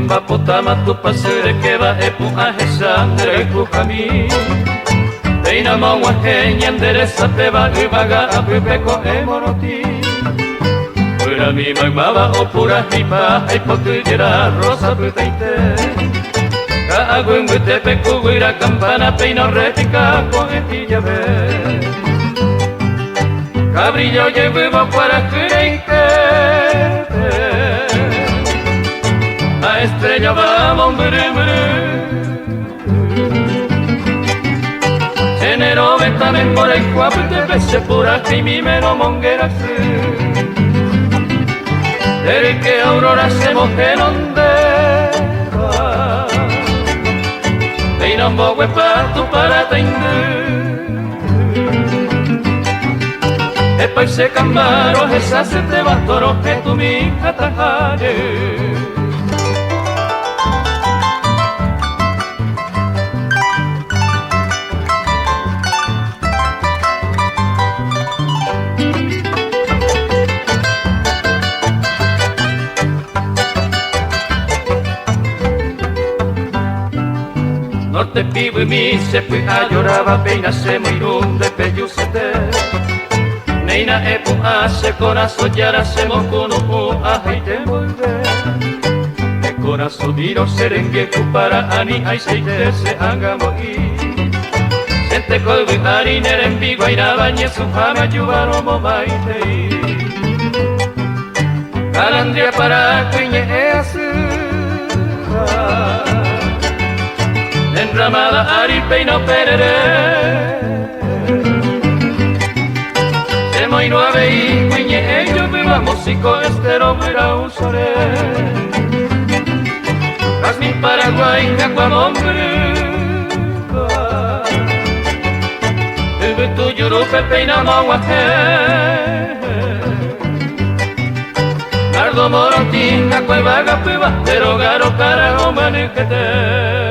Pemba potama tu pasure que va epu ahesa nereku kami Teina mawa henya nderesa peba ubaga apupeko emonoti Pura mi magmava o pura hipa haipotujera rosa putaite Ka agung butepe kuguira campana peino repica con etillave Cabrillo llevo para cureite A estrella vamos Genero ventame por el cuapo de pese pura que mi meno monguera Del que aurora se moje donde va Peinan bogue pato para teinde E poi se cambaro esa se te va toro que tu mi catajare Norte pivo y mi se fui a lloraba peina se muy runde peyusete Neina epu hace corazón yara se mokuno a haite volve E corazón diro serengue para ani ai seite se hagamo i Sente kolbu ari neren bigo ira bañe su fama yubaro mo maite Calandria para cuiñe e asu Enramada ari peino perere Se moino avei cuiñe ello me va músico estero mira un sore Mas mi Paraguay caguamombre Ubu tu yurupe peina mawaje Nardo morotin cacuevaga peba Pero garo cara o manujete